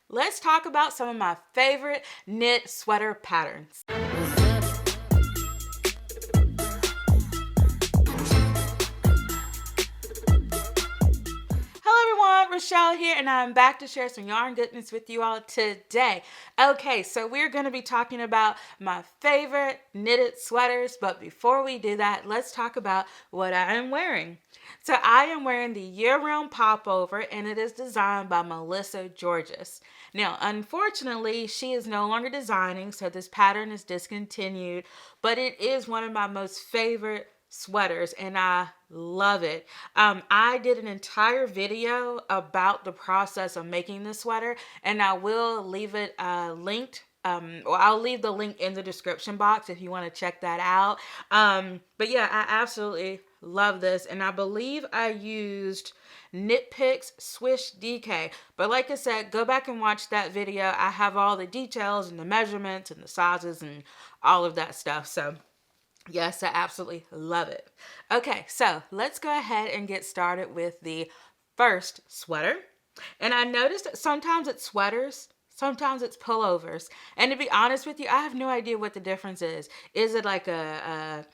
let's talk about some of my favorite knit sweater patterns. Hello everyone, Rochelle here, and I'm back to share some yarn goodness with you all today. Okay, so we're going to be talking about my favorite knitted sweaters, but before we do that, let's talk about what I am wearing. So I am wearing the year-round popover, and it is designed by Melissa Georges. Now, unfortunately, she is no longer designing, so this pattern is discontinued, but it is one of my most favorite sweaters and I love it. I did an entire video about the process of making this sweater, and I will leave it linked. Or I'll leave the link in the description box if you want to check that out. But yeah, I absolutely love this, and I believe I used Knit Picks Swish DK. But like I said, go back and watch that video. I have all the details and the measurements and the sizes and all of that stuff. So yes, I absolutely love it. Okay, so let's go ahead and get started with the first sweater. And I noticed that sometimes it's sweaters, sometimes it's pullovers. And to be honest with you, I have no idea what the difference is. Is it like a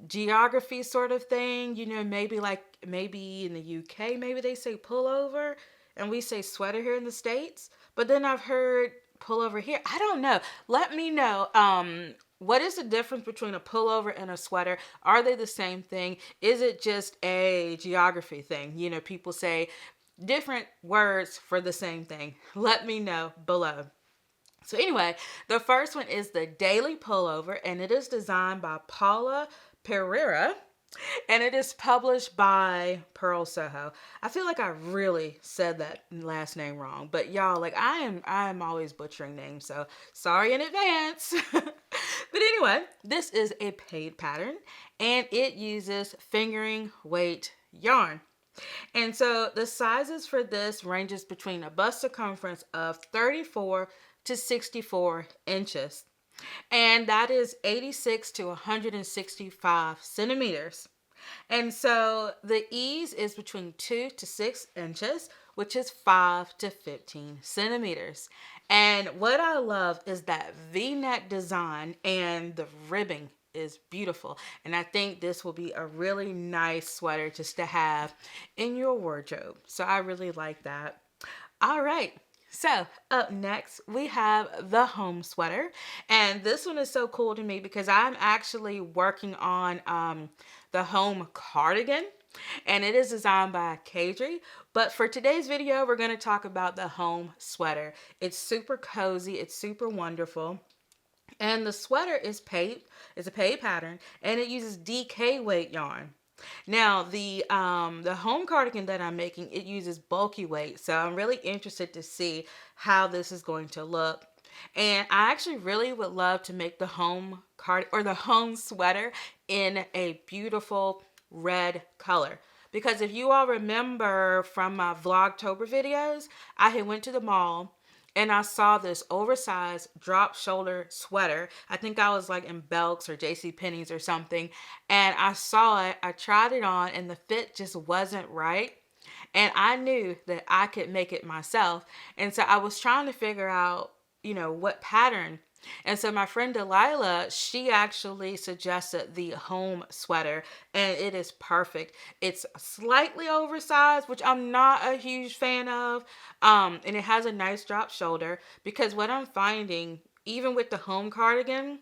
geography sort of thing? You know, maybe in the UK, maybe they say pullover and we say sweater here in the States. But then I've heard pullover here. I don't know. Let me know. What is the difference between a pullover and a sweater? Are they the same thing? Is it just a geography thing? You know, people say different words for the same thing. Let me know below. So anyway, the first one is the Daily Pullover, and it is designed by Paula Pereira. And it is published by Pearl Soho. I feel like I really said that last name wrong, but y'all, like I am always butchering names, so sorry in advance. But anyway, this is a paid pattern, and it uses fingering weight yarn. And so the sizes for this ranges between a bust circumference of 34 to 64 inches. And that is 86 to 165 centimeters. And so the ease is between 2 to 6 inches, which is 5 to 15 centimeters. And what I love is that V-neck design, and the ribbing is beautiful. And I think this will be a really nice sweater just to have in your wardrobe. So I really like that. All right. So up next, we have the home sweater. And this one is so cool to me because I'm actually working on the home cardigan. And it is designed by Kadri. But for today's video, we're going to talk about the home sweater. It's super cozy. It's super wonderful. And the sweater is paid. It's a paid pattern. And it uses DK weight yarn. Now, the home cardigan that I'm making, it uses bulky weight. So I'm really interested to see how this is going to look. And I actually really would love to make the home the home sweater in a beautiful red color. Because if you all remember from my Vlogtober videos, I had went to the mall and I saw this oversized drop shoulder sweater. I think I was like in Belk's or JCPenney's or something. And I saw it, I tried it on, and the fit just wasn't right. And I knew that I could make it myself. And so I was trying to figure out, you know, what pattern. And so my friend Delilah, she actually suggested the home sweater, and it is perfect. It's slightly oversized, which I'm not a huge fan of. And it has a nice drop shoulder, because what I'm finding, even with the home cardigan,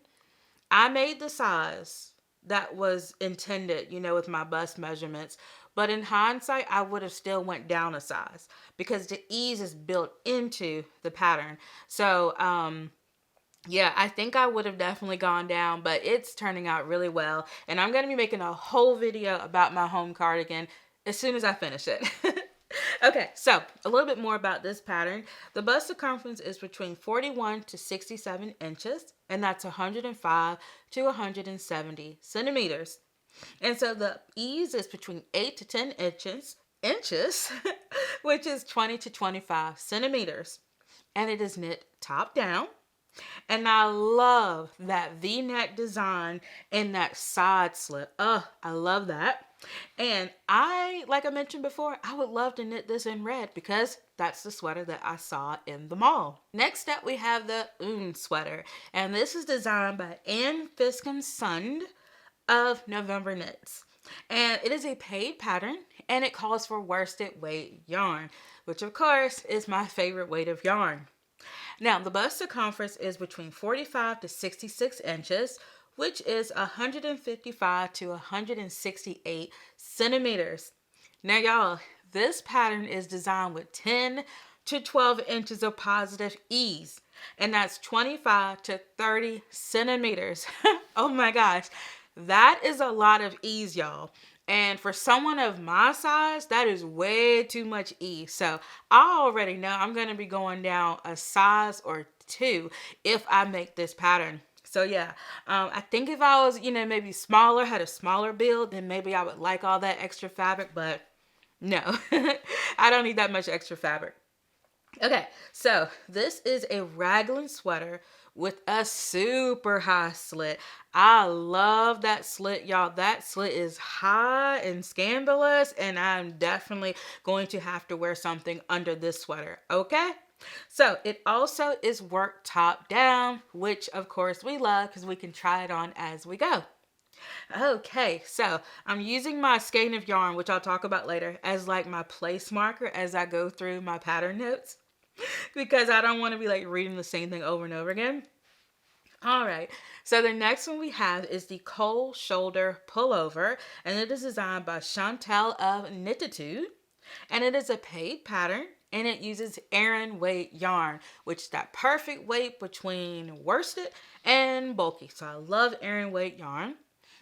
I made the size that was intended, you know, with my bust measurements. But in hindsight, I would have still went down a size because the ease is built into the pattern. So, yeah, I think I would have definitely gone down, but it's turning out really well. And I'm going to be making a whole video about my home cardigan as soon as I finish it. Okay, so a little bit more about this pattern. The bust circumference is between 41 to 67 inches, and that's 105 to 170 centimeters. And so the ease is between 8 to 10 inches, which is 20 to 25 centimeters. And it is knit top down. And I love that V-neck design and that side slip. Oh, I love that. And like I mentioned before, I would love to knit this in red because that's the sweater that I saw in the mall. Next up, we have the sweater. And this is designed by Ann Fiskin Sund of November Knits. And it is a paid pattern and it calls for worsted weight yarn, which of course is my favorite weight of yarn. Now, the bust circumference is between 45 to 66 inches, which is 155 to 168 centimeters. Now, y'all, this pattern is designed with 10 to 12 inches of positive ease, and that's 25 to 30 centimeters. Oh my gosh, that is a lot of ease, y'all. And for someone of my size, that is way too much ease. So I already know I'm going to be going down a size or two if I make this pattern. So yeah, I think if I was, maybe smaller, had a smaller build, then maybe I would like all that extra fabric. But no, I don't need that much extra fabric. Okay, so this is a raglan sweater with a super high slit. I love that slit, y'all. That slit is high and scandalous, and I'm definitely going to have to wear something under this sweater, okay? So it also is worked top down, which of course we love because we can try it on as we go. Okay, so I'm using my skein of yarn, which I'll talk about later, as like my place marker as I go through my pattern notes because I don't want to be like reading the same thing over and over again. All right, so the next one we have is the cold shoulder pullover, and it is designed by Chantel of Knititude, and it is a paid pattern, and it uses Aran weight yarn, which is that perfect weight between worsted and bulky. So I love Aran weight yarn.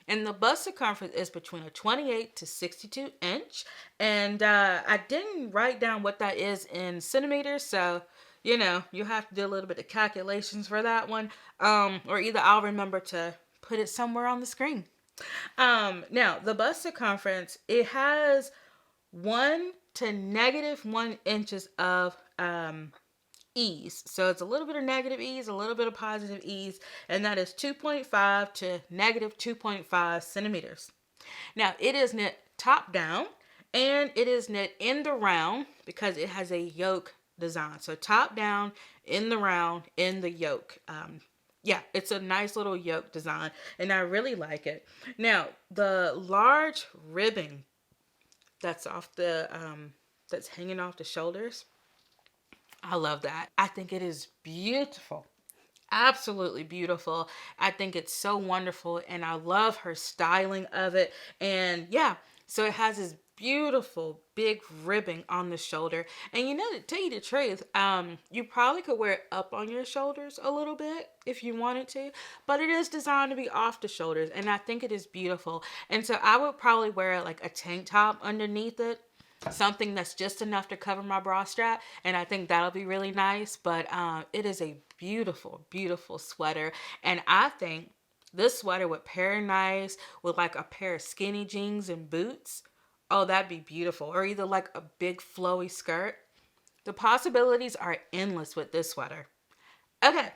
And the bust circumference is between a 28 to 62 inch. And I didn't write down what that is in centimeters. So, you have to do a little bit of calculations for that one. Or either I'll remember to put it somewhere on the screen. Now, the bust circumference, it has 1 to -1 inches of ease. So it's a little bit of negative ease, a little bit of positive ease, and that is 2.5 to -2.5 centimeters. Now it is knit top down and it is knit in the round because it has a yoke design. So top down, in the round, in the yoke. Yeah, it's a nice little yoke design and I really like it. Now the large ribbing that's that's hanging off the shoulders, I love that. I think it is beautiful. Absolutely beautiful. I think it's so wonderful and I love her styling of it. And yeah, so it has this beautiful big ribbing on the shoulder. And to tell you the truth, you probably could wear it up on your shoulders a little bit if you wanted to, but it is designed to be off the shoulders and I think it is beautiful. And so I would probably wear like a tank top underneath it, something that's just enough to cover my bra strap, and I think that'll be really nice. But it is a beautiful, beautiful sweater, and I think this sweater would pair nice with like a pair of skinny jeans and boots. Oh, that'd be beautiful. Or either like a big flowy skirt. The possibilities are endless with this sweater. Okay,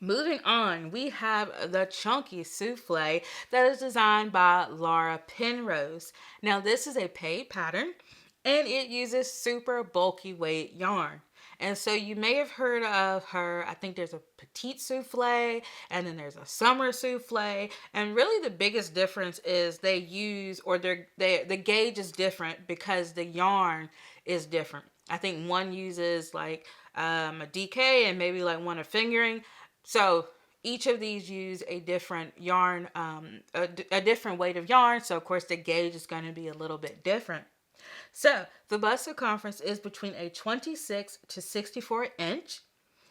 moving on, we have the chunky souffle that is designed by Laura Penrose. Now this is a paid pattern and it uses super bulky weight yarn. And so you may have heard of her, I think there's a petite souffle and then there's a summer souffle. And really the biggest difference is they use, or the gauge is different because the yarn is different. I think one uses like a DK and maybe like one a fingering. So each of these use a different yarn, a different weight of yarn. So of course the gauge is going to be a little bit different. So the bust circumference is between a 26 to 64 inch,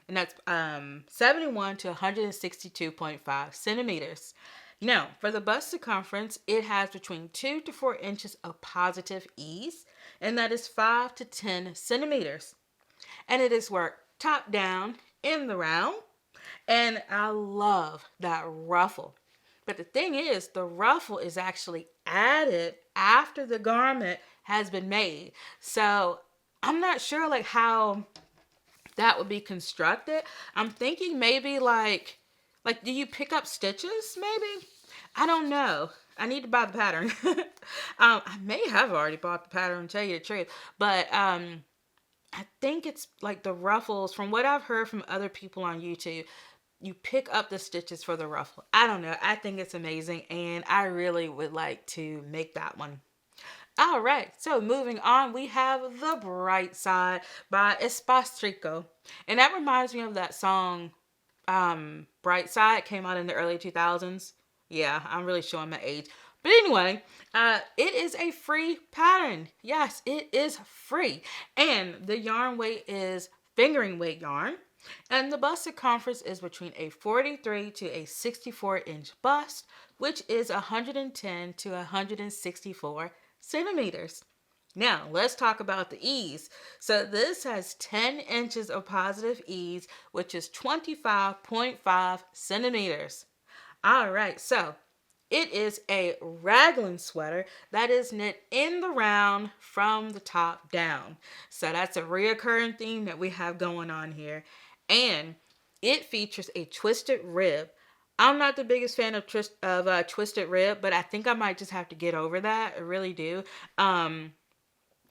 and that's 71 to 162.5 centimeters. Now for the bust circumference, it has between 2 to 4 inches of positive ease, and that is 5 to 10 centimeters. And it is worked top down in the round. And I love that ruffle. But the thing is, the ruffle is actually added after the garment has been made. So I'm not sure like how that would be constructed. I'm thinking maybe like do you pick up stitches maybe? I don't know. I need to buy the pattern. I may have already bought the pattern, to tell you the truth, but I think it's like the ruffles. From what I've heard from other people on YouTube, you pick up the stitches for the ruffle. I don't know. I think it's amazing, and I really would like to make that one. All right, so moving on, we have The Bright Side by Espastrico. And that reminds me of that song, Bright Side, came out in the early 2000s. Yeah, I'm really showing my age. But anyway, it is a free pattern. Yes, it is free. And the yarn weight is fingering weight yarn. And the bust circumference is between a 43 to a 64-inch bust, which is 110 to 164 centimeters. Now, let's talk about the ease. So this has 10 inches of positive ease, which is 25.5 centimeters. All right, so it is a raglan sweater that is knit in the round from the top down. So that's a reoccurring theme that we have going on here. And it features a twisted rib. I'm not the biggest fan of twisted rib, but I think I might just have to get over that. I really do. But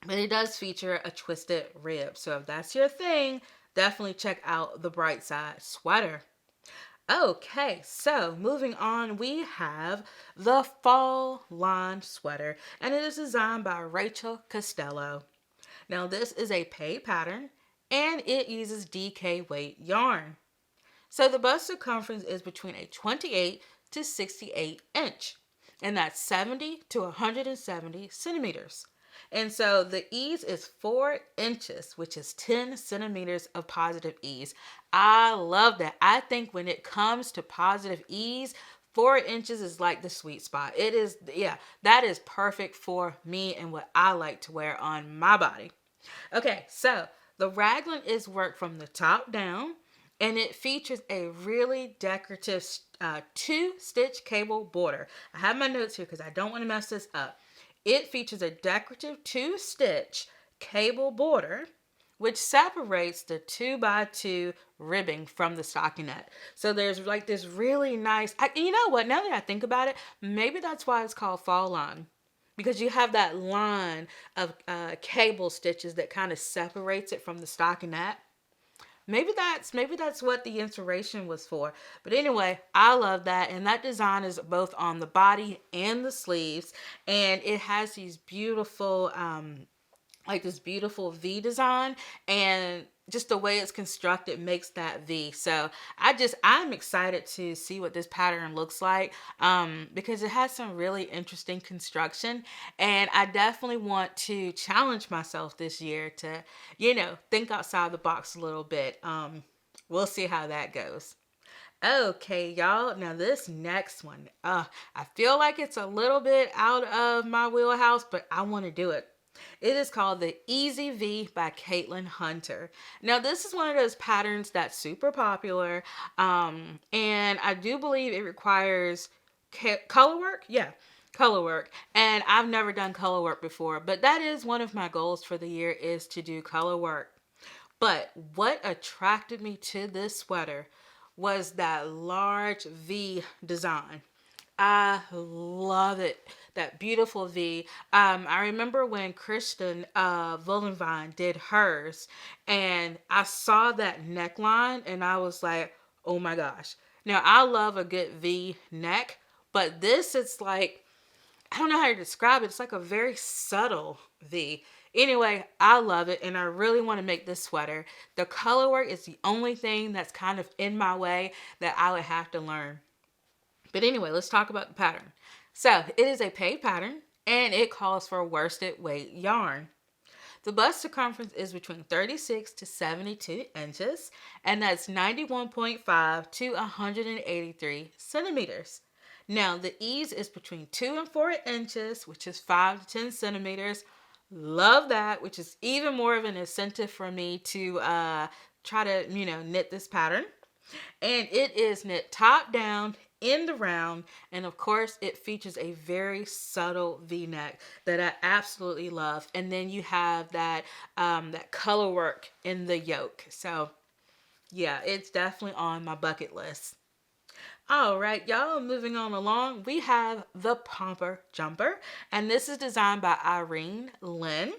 it does feature a twisted rib. So if that's your thing, definitely check out the Bright Side sweater. Okay, so moving on, we have the Fall Line sweater, and it is designed by Rachel Costello. Now, this is a paid pattern, and it uses DK weight yarn. So the bust circumference is between a 28 to 68 inch, and that's 70 to 170 centimeters. And so the ease is 4 inches, which is 10 centimeters of positive ease. I love that. I think when it comes to positive ease, 4 inches is like the sweet spot. It is, yeah, that is perfect for me and what I like to wear on my body. Okay, so the raglan is worked from the top down, and it features a really decorative 2-stitch cable border. I have my notes here because I don't want to mess this up. It features a decorative 2-stitch cable border, which separates the 2x2 ribbing from the stockinette. So there's like this really nice, you know what, now that I think about it, maybe that's why it's called Fall Line. Because you have that line of cable stitches that kind of separates it from the stockinette. Maybe that's what the inspiration was for. But anyway, I love that. And that design is both on the body and the sleeves. And it has these beautiful, like this beautiful V design. And just the way it's constructed makes that V. So I'm excited to see what this pattern looks like, because it has some really interesting construction, and I definitely want to challenge myself this year to, think outside the box a little bit. We'll see how that goes. Okay, y'all. Now this next one, I feel like it's a little bit out of my wheelhouse, but I want to do it. It is called the Easy V by Caitlin Hunter. Now, this is one of those patterns that's super popular, and I do believe it requires color work. Yeah, color work. And I've never done color work before, but that is one of my goals for the year, is to do color work. But what attracted me to this sweater was that large V design. I love it. That beautiful V. I remember when Kristen Vollenvine did hers, and I saw that neckline, and I was like, oh my gosh. Now, I love a good V neck, but this, it's like, I don't know how to describe it. It's like a very subtle V. Anyway, I love it, and I really want to make this sweater. The color work is the only thing that's kind of in my way that I would have to learn. But anyway, let's talk about the pattern. So it is a paid pattern, and it calls for worsted weight yarn. The bust circumference is between 36 to 72 inches, and that's 91.5 to 183 centimeters. Now, the ease is between 2 and 4 inches, which is 5 to 10 centimeters. Love that, which is even more of an incentive for me to try to, knit this pattern. And it is knit top down in the round, and of course it features a very subtle V-neck that I absolutely love. And then you have that that color work in the yoke. So yeah, it's definitely on my bucket list. All right, y'all, moving on along, we have the Pomper Jumper, and this is designed by Irene Lynn.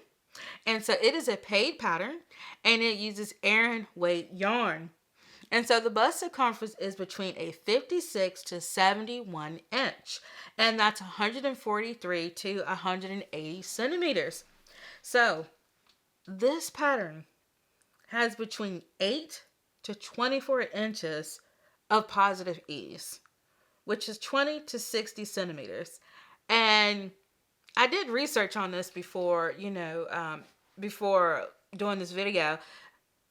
And so it is a paid pattern, and it uses Aran weight yarn. And so the bust circumference is between a 56 to 71 inch, and that's 143 to 180 centimeters. So this pattern has between 8 to 24 inches of positive ease, which is 20 to 60 centimeters. And I did research on this before, before doing this video,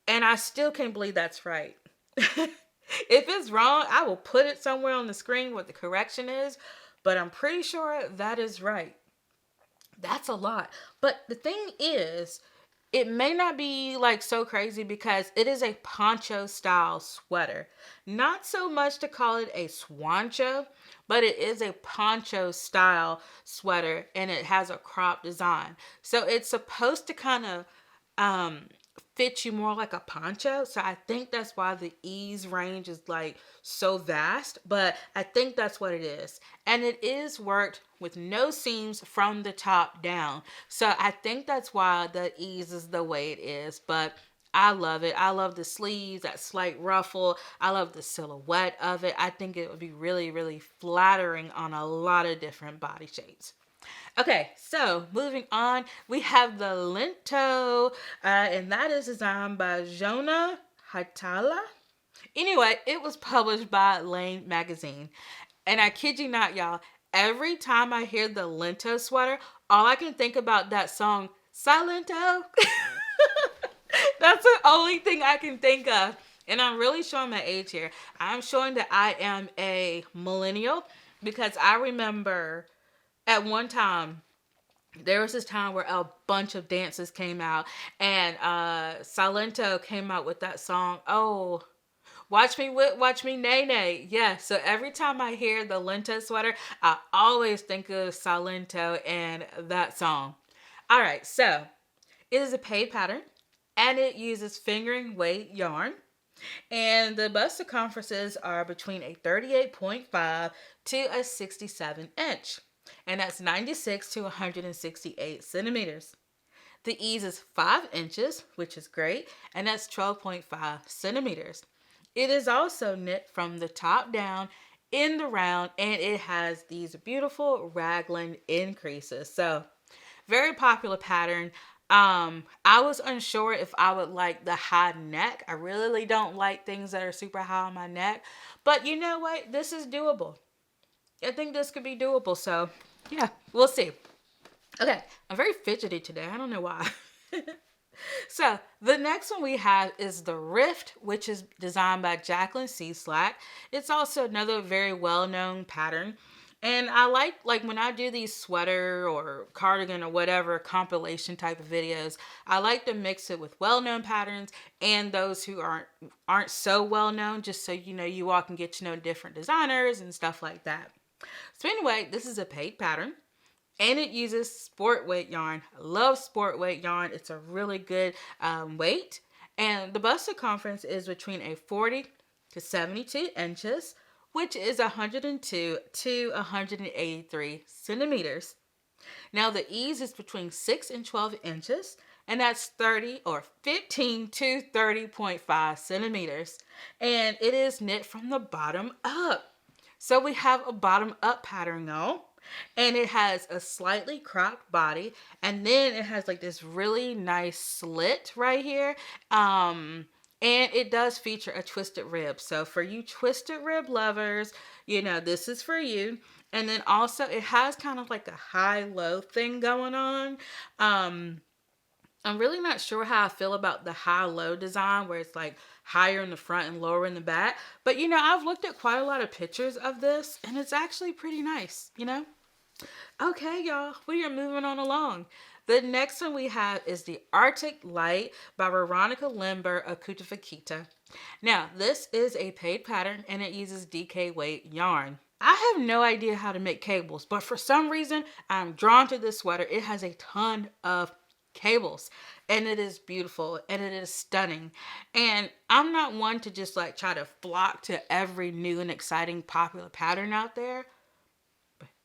and I still can't believe that's right. If it's wrong, I will put it somewhere on the screen what the correction is, but I'm pretty sure that is right. That's a lot. But the thing is, it may not be like so crazy because it is a poncho style sweater. Not so much to call it a swancho, but it is a poncho style sweater and it has a crop design. So it's supposed to kind of fit you more like a poncho. So I think that's why the ease range is like so vast, but I think that's what it is. And it is worked with no seams from the top down. So I think that's why the ease is the way it is, but I love it. I love the sleeves, that slight ruffle. I love the silhouette of it. I think it would be really, really flattering on a lot of different body shapes. Okay, so moving on, we have the Lento, and that is designed by Jonah Hatala. Anyway, it was published by Lane Magazine. And I kid you not, y'all, every time I hear the Lento sweater, all I can think about that song, Silento. That's the only thing I can think of. And I'm really showing my age here. I'm showing that I am a millennial because I remember at one time, there was this time where a bunch of dances came out and Silento came out with that song, oh, watch me whip, watch me nay nay. Yeah, so every time I hear the Lento sweater, I always think of Silento and that song. All right, so it is a paid pattern and it uses fingering weight yarn. And the bust circumferences are between a 38.5 to a 67 inch. And that's 96 to 168 centimeters. The ease is 5 inches, which is great, and that's 12.5 centimeters. It is also knit from the top down in the round, and it has these beautiful raglan increases. So, very popular pattern. I was unsure if I would like the high neck. I really don't like things that are super high on my neck. But you know what? This is doable. I think this could be doable. So, yeah, we'll see. Okay, I'm very fidgety today. I don't know why. So, the next one we have is the Rift, which is designed by Jacqueline C. Slack. It's also another very well-known pattern. And I like when I do these sweater or cardigan or whatever compilation type of videos, I like to mix it with well-known patterns and those who aren't so well-known, just so you all can get to know different designers and stuff like that. So anyway, this is a paid pattern and it uses sport weight yarn. I love sport weight yarn. It's a really good weight. And the bust circumference is between a 40 to 72 inches, which is 102 to 183 centimeters. Now the ease is between 6 and 12 inches, and that's 30 or 15 to 30.5 centimeters. And it is knit from the bottom up. So we have a bottom up pattern now, and it has a slightly cropped body, and then it has like this really nice slit right here. And it does feature a twisted rib. So for you twisted rib lovers, this is for you. And then also it has kind of like a high-low thing going on. I'm really not sure how I feel about the high-low design where it's like higher in the front and lower in the back. But, I've looked at quite a lot of pictures of this and it's actually pretty nice, Okay, y'all, we are moving on along. The next one we have is the Arctic Light by Veronica Limber Akutafakita. Now, this is a paid pattern and it uses DK weight yarn. I have no idea how to make cables, but for some reason, I'm drawn to this sweater. It has a ton of cables, and it is beautiful and it is stunning. And I'm not one to just like try to flock to every new and exciting popular pattern out there.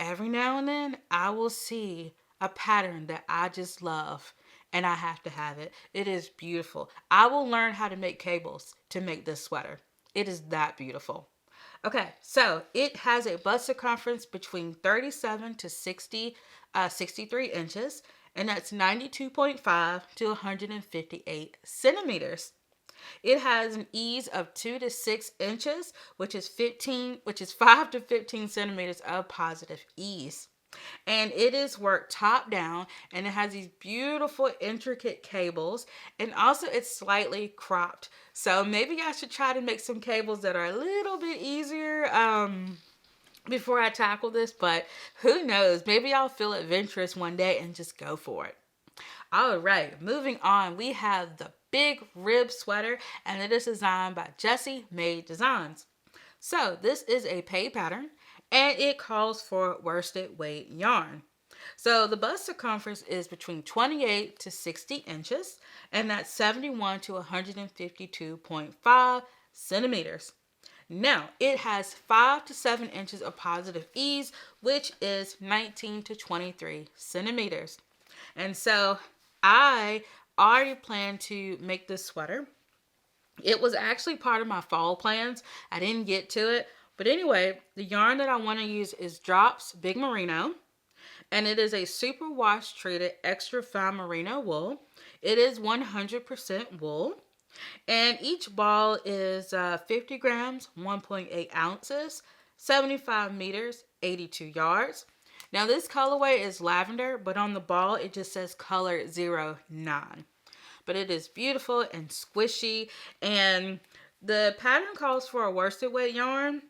Every now and then I will see a pattern that I just love and I have to have it. It is beautiful. I will learn how to make cables to make this sweater. It is that beautiful. Okay, so it has a bust circumference between 37 to 63 inches, and that's 92.5 to 158 centimeters. It has an ease of 2 to 6 inches, which is 5 to 15 centimeters of positive ease. And it is worked top down, and it has these beautiful intricate cables, and also it's slightly cropped. So maybe I should try to make some cables that are a little bit easier before I tackle this, but who knows? Maybe I'll feel adventurous one day and just go for it. All right, moving on, we have the big rib sweater, and it is designed by Jessie Made Designs. So this is a paid pattern, and it calls for worsted weight yarn. So the bust circumference is between 28 to 60 inches, and that's 71 to 152.5 centimeters. Now, it has 5 to 7 inches of positive ease, which is 19 to 23 centimeters. And so I already planned to make this sweater. It was actually part of my fall plans. I didn't get to it. But anyway, the yarn that I want to use is Drops Big Merino. And it is a super wash treated extra fine merino wool. It is 100% wool. And each ball is 50 grams, 1.8 ounces, 75 meters, 82 yards. Now this colorway is lavender, but on the ball it just says color 09. But it is beautiful and squishy, and the pattern calls for a worsted weight yarn.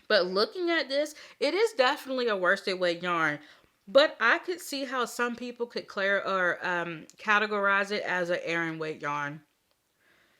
But looking at this, it is definitely a worsted weight yarn. But I could see how some people could categorize it as an Aran weight yarn.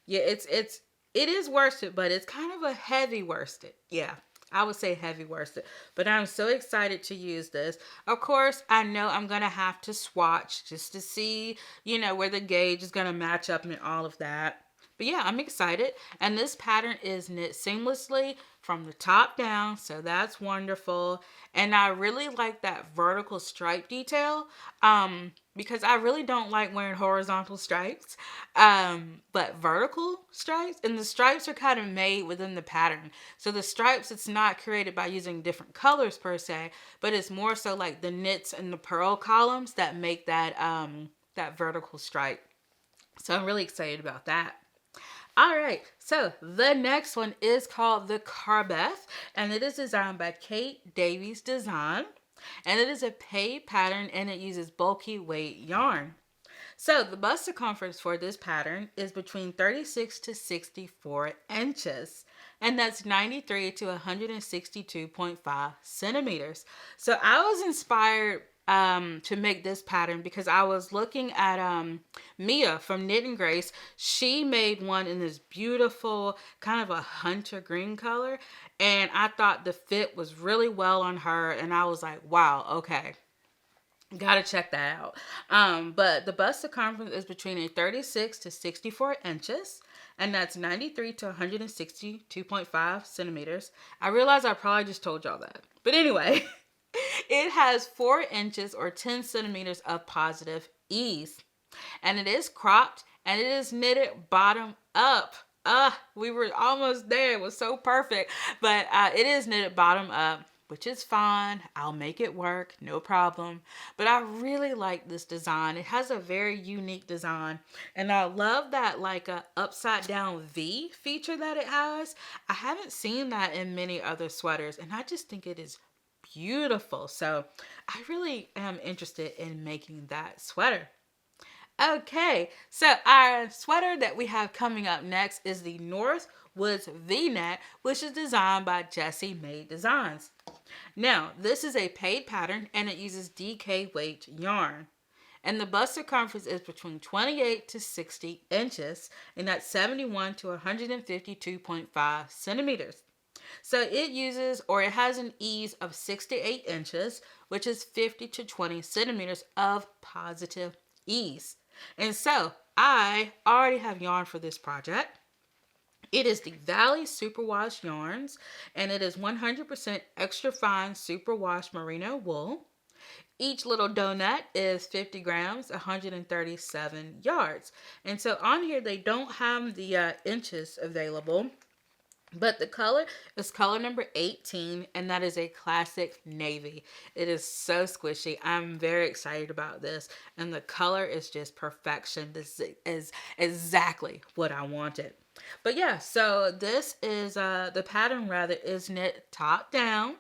Yeah, it is worsted, but it's kind of a heavy worsted. Yeah, I would say heavy worsted. But I'm so excited to use this. Of course, I know I'm going to have to swatch just to see, where the gauge is going to match up and all of that. But yeah, I'm excited. And this pattern is knit seamlessly from the top down, so that's wonderful. And I really like that vertical stripe detail because I really don't like wearing horizontal stripes, but vertical stripes. And the stripes are kind of made within the pattern. So the stripes, it's not created by using different colors per se, but it's more so like the knits and the purl columns that make that vertical stripe. So I'm really excited about that. All right, so the next one is called the Carbeth, and it is designed by Kate Davies Design, and it is a paid pattern, and it uses bulky weight yarn. So the bust circumference for this pattern is between 36 to 64 inches, and that's 93 to 162.5 centimeters. So I was inspired to make this pattern because I was looking at Mia from Knit and Grace. She made one in this beautiful kind of a hunter green color, and I thought the fit was really well on her, and I was like, wow, okay, gotta check that out. But the bust circumference is between a 36 to 64 inches, and that's 93 to 162.5 centimeters. I realize I probably just told y'all that, but anyway. It has 4 inches or 10 centimeters of positive ease. And it is cropped, and it is knitted bottom up. We were almost there. It was so perfect. But it is knitted bottom up, which is fine. I'll make it work. No problem. But I really like this design. It has a very unique design. And I love that like a upside down V feature that it has. I haven't seen that in many other sweaters. And I just think it is beautiful. So I really am interested in making that sweater. Okay, so our sweater that we have coming up next is the Northwoods V-neck, which is designed by Jessie Made Designs. Now, this is a paid pattern, and it uses DK weight yarn. And the bust circumference is between 28 to 60 inches, and that's 71 to 152.5 centimeters. So it has an ease of 6 to 8 inches, which is 50 to 20 centimeters of positive ease. And so I already have yarn for this project. It is the Valley Superwash yarns, and it is 100% extra fine superwash merino wool. Each little donut is 50 grams, 137 yards. And so on here, they don't have the inches available, but the color is color number 18, and that is a classic navy. It is so squishy. I'm very excited about this, and the color is just perfection. This is exactly what I wanted. But yeah, so this is the pattern rather is knit top down,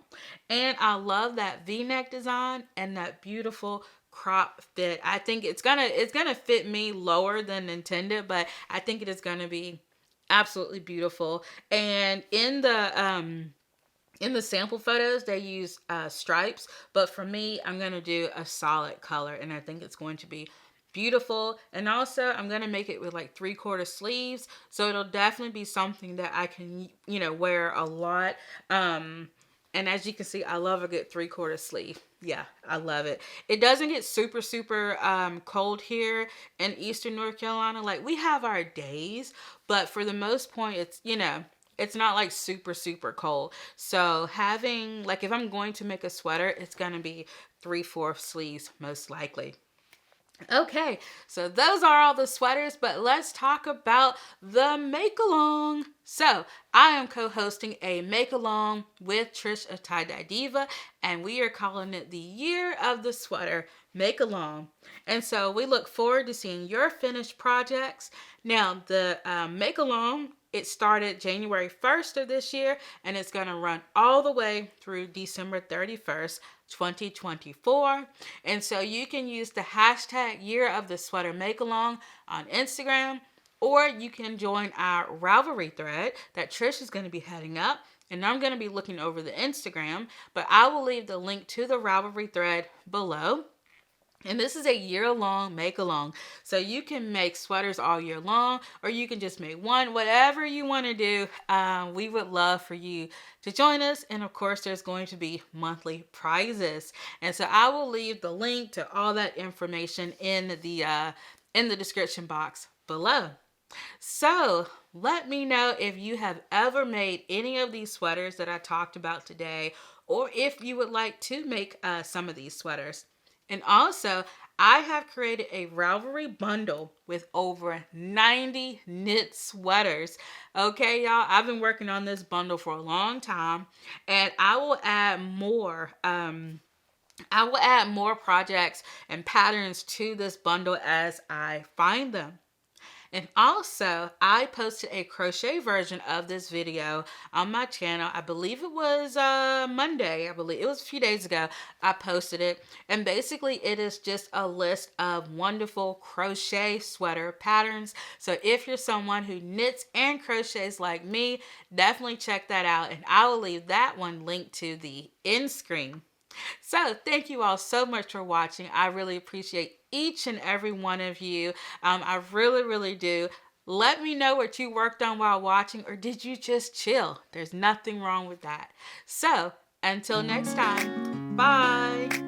and I love that V-neck design and that beautiful crop fit. I think it's gonna fit me lower than intended, but I think it is gonna be absolutely beautiful. And in the sample photos, they use stripes, but for me, I'm gonna do a solid color, and I think it's going to be beautiful. And also, I'm gonna make it with like 3/4 sleeves, so it'll definitely be something that I can, wear a lot. And as you can see, I love a good 3/4 sleeve. Yeah, I love it. It doesn't get super, super cold here in Eastern North Carolina. Like, we have our days, but for the most part, it's not like super, super cold. So having, like, if I'm going to make a sweater, it's going to be 3/4 sleeves most likely. Okay, so those are all the sweaters, but let's talk about the make-along. So I am co-hosting a make-along with Trish of Tie Dye Diva, and we are calling it the Year of the Sweater Make-Along. And so we look forward to seeing your finished projects. Now, the make-along, it started January 1st of this year, and it's going to run all the way through December 31st, 2024. And so you can use the hashtag Year of the Sweater Make Along on Instagram, or you can join our Ravelry thread that Trish is going to be heading up, and I'm going to be looking over the Instagram, but I will leave the link to the Ravelry thread below. And this is a year-long make-along. So you can make sweaters all year long, or you can just make one, whatever you want to do. We would love for you to join us. And of course, there's going to be monthly prizes. And so I will leave the link to all that information in the description box below. So let me know if you have ever made any of these sweaters that I talked about today, or if you would like to make some of these sweaters. And also, I have created a Ravelry bundle with over 90 knit sweaters. Okay, y'all, I've been working on this bundle for a long time, and I will add more. I will add more projects and patterns to this bundle as I find them. And also, I posted a crochet version of this video on my channel. I believe it was Monday. I believe it was a few days ago. I posted it. And basically, it is just a list of wonderful crochet sweater patterns. So if you're someone who knits and crochets like me, definitely check that out. And I will leave that one linked to the end screen. So thank you all so much for watching. I really appreciate each and every one of you. I really, really do. Let me know what you worked on while watching, or did you just chill? There's nothing wrong with that. So until next time, bye.